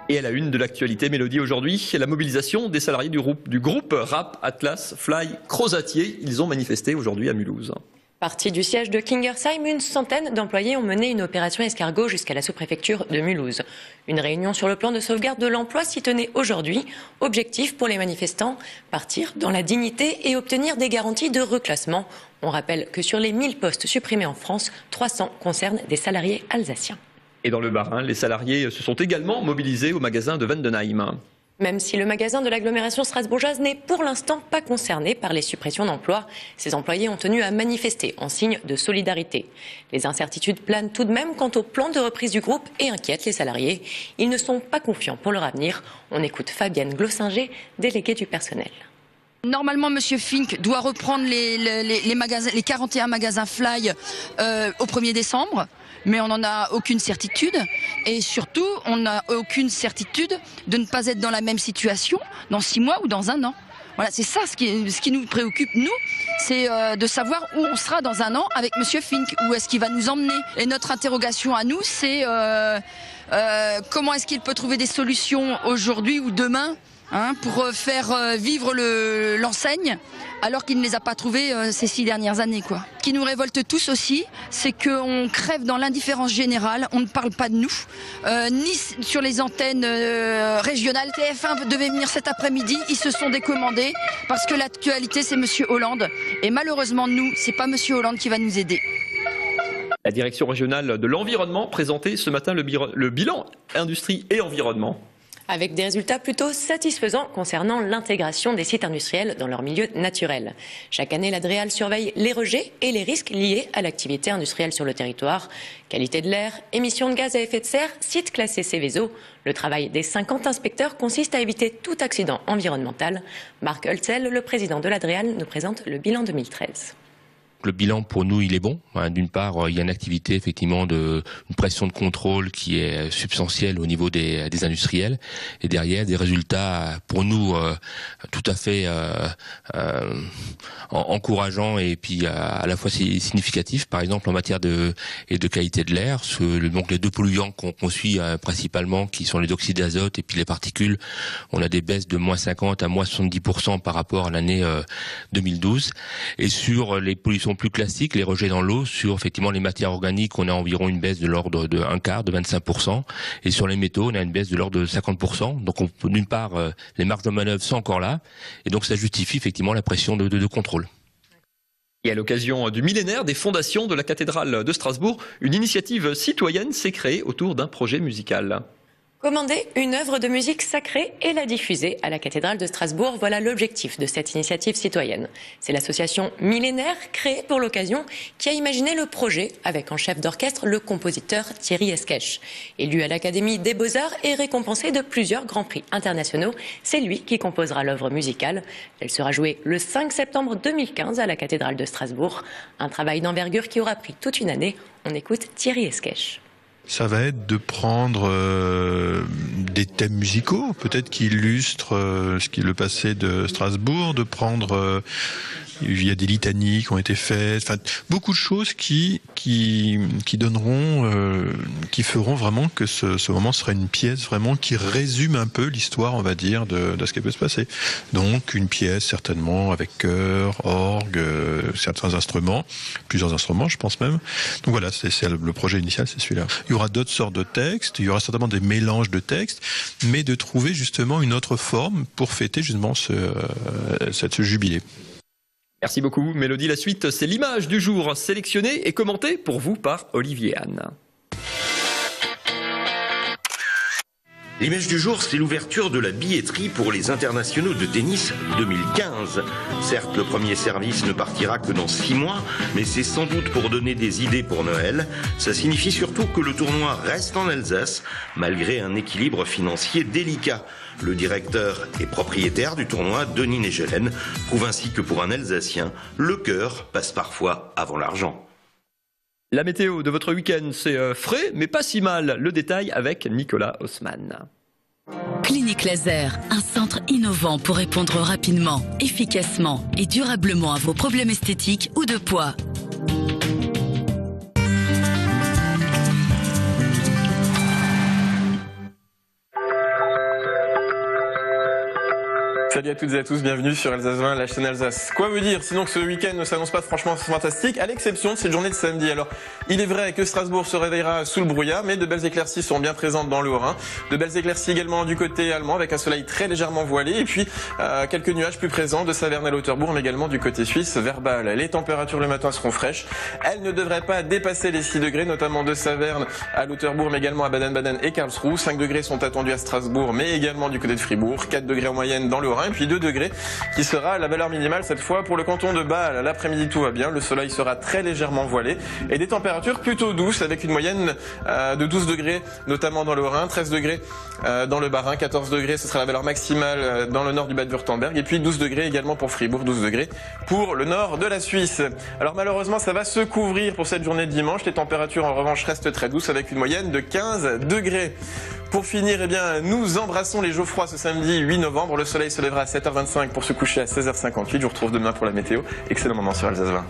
Et à la une de l'actualité Mélodie aujourd'hui, la mobilisation des salariés du groupe rap Atlas Fly Crozatier. Ils ont manifesté aujourd'hui à Mulhouse. Partis du siège de Kingersheim, une centaine d'employés ont mené une opération escargot jusqu'à la sous-préfecture de Mulhouse. Une réunion sur le plan de sauvegarde de l'emploi s'y tenait aujourd'hui. Objectif pour les manifestants, partir dans la dignité et obtenir des garanties de reclassement. On rappelle que sur les 1000 postes supprimés en France, 300 concernent des salariés alsaciens. Et dans le Bas-Rhin, les salariés se sont également mobilisés au magasin de Vendenheim. Même si le magasin de l'agglomération strasbourgeoise n'est pour l'instant pas concerné par les suppressions d'emplois, ses employés ont tenu à manifester en signe de solidarité. Les incertitudes planent tout de même quant au plan de reprise du groupe et inquiètent les salariés. Ils ne sont pas confiants pour leur avenir. On écoute Fabienne Glossinger, déléguée du personnel. Normalement, M. Fink doit reprendre les 41 magasins Fly au 1er décembre. Mais on n'en a aucune certitude et surtout on n'a aucune certitude de ne pas être dans la même situation dans 6 mois ou dans 1 an. Voilà, c'est ça ce qui nous préoccupe, nous, c'est de savoir où on sera dans 1 an avec M. Fink, où est-ce qu'il va nous emmener. Et notre interrogation à nous, c'est comment est-ce qu'il peut trouver des solutions aujourd'hui ou demain pour faire vivre l'enseigne alors qu'il ne les a pas trouvées ces 6 dernières années, quoi. Ce qui nous révolte tous aussi, c'est qu'on crève dans l'indifférence générale, on ne parle pas de nous, ni sur les antennes régionales. TF1 devait venir cet après-midi, ils se sont décommandés parce que l'actualité c'est Monsieur Hollande. Et malheureusement nous, c'est pas Monsieur Hollande qui va nous aider. La direction régionale de l'environnement présentait ce matin le bilan industrie et environnement. Avec des résultats plutôt satisfaisants concernant l'intégration des sites industriels dans leur milieu naturel. Chaque année, la DREAL surveille les rejets et les risques liés à l'activité industrielle sur le territoire. Qualité de l'air, émissions de gaz à effet de serre, sites classés Céveso. Le travail des 50 inspecteurs consiste à éviter tout accident environnemental. Marc Hölzel, le président de la DREAL, nous présente le bilan 2013. Le bilan pour nous il est bon. D'une part, il y a une activité effectivement une pression de contrôle qui est substantielle au niveau des industriels et derrière des résultats pour nous tout à fait encourageants et puis à la fois significatifs. Par exemple en matière de qualité de l'air, donc les 2 polluants qu'on suit principalement qui sont les oxydes d'azote et puis les particules, on a des baisses de -50 à -70% par rapport à l'année 2012 et sur les pollutions plus classiques, les rejets dans l'eau, sur effectivement les matières organiques, on a environ une baisse de l'ordre de 1/4, de 25%, et sur les métaux, on a une baisse de l'ordre de 50%. Donc d'une part, les marges de manœuvre sont encore là, et donc ça justifie effectivement la pression de contrôle. Et à l'occasion du millénaire des fondations de la cathédrale de Strasbourg, une initiative citoyenne s'est créée autour d'un projet musical. Commander une œuvre de musique sacrée et la diffuser à la cathédrale de Strasbourg, voilà l'objectif de cette initiative citoyenne. C'est l'association Millénaire, créée pour l'occasion, qui a imaginé le projet avec en chef d'orchestre le compositeur Thierry Esquèche. Élu à l'Académie des Beaux-Arts et récompensé de plusieurs grands prix internationaux, c'est lui qui composera l'œuvre musicale. Elle sera jouée le 5 septembre 2015 à la cathédrale de Strasbourg. Un travail d'envergure qui aura pris toute une année. On écoute Thierry Esquèche. Ça va être de prendre des thèmes musicaux, peut-être qui illustrent ce qui est le passé de Strasbourg, de prendre... il y a des litanies qui ont été faites, enfin beaucoup de choses qui donneront, qui feront vraiment que ce moment sera une pièce vraiment qui résume un peu l'histoire, on va dire, de ce qui peut se passer. Donc une pièce certainement avec chœur, orgue, certains instruments, plusieurs instruments, je pense même. Donc voilà, c'est le projet initial, c'est celui-là. Il y aura d'autres sortes de textes, il y aura certainement des mélanges de textes, mais de trouver justement une autre forme pour fêter justement ce jubilé. Merci beaucoup Mélodie. La suite, c'est l'image du jour sélectionnée et commentée pour vous par Olivier Anne. L'image du jour, c'est l'ouverture de la billetterie pour les internationaux de tennis 2015. Certes, le premier service ne partira que dans 6 mois, mais c'est sans doute pour donner des idées pour Noël. Ça signifie surtout que le tournoi reste en Alsace, malgré un équilibre financier délicat. Le directeur et propriétaire du tournoi, Denis Negelen, prouve ainsi que pour un Alsacien, le cœur passe parfois avant l'argent. La météo de votre week-end, c'est frais, mais pas si mal. Le détail avec Nicolas Haussmann. Clinique Laser, un centre innovant pour répondre rapidement, efficacement et durablement à vos problèmes esthétiques ou de poids. Salut à toutes et à tous, bienvenue sur Alsace 20, la chaîne Alsace. Quoi vous dire, sinon que ce week-end ne s'annonce pas franchement fantastique, à l'exception de cette journée de samedi. Alors, il est vrai que Strasbourg se réveillera sous le brouillard, mais de belles éclaircies sont bien présentes dans le Haut-Rhin. De belles éclaircies également du côté allemand, avec un soleil très légèrement voilé, et puis quelques nuages plus présents de Saverne à Lauterbourg, mais également du côté suisse vers Bâle. Les températures le matin seront fraîches. Elles ne devraient pas dépasser les 6 degrés, notamment de Saverne à Lauterbourg, mais également à Baden-Baden et Karlsruhe. 5 degrés sont attendus à Strasbourg, mais également du côté de Fribourg. 4 degrés en moyenne dans le Haut-Rhin, et puis 2 degrés qui sera la valeur minimale cette fois pour le canton de Bâle. L'après-midi tout va bien, le soleil sera très légèrement voilé et des températures plutôt douces avec une moyenne de 12 degrés notamment dans le Haut-Rhin, 13 degrés dans le Bas-Rhin, 14 degrés ce sera la valeur maximale dans le nord du Bade-Wurtemberg et puis 12 degrés également pour Fribourg, 12 degrés pour le nord de la Suisse. Alors malheureusement ça va se couvrir pour cette journée de dimanche, les températures en revanche restent très douces avec une moyenne de 15 degrés. Pour finir, eh bien, nous embrassons les Geoffrois ce samedi 8 novembre. Le soleil se lèvera à 7h25 pour se coucher à 16h58. Je vous retrouve demain pour la météo. Excellent moment sur Alsace 20.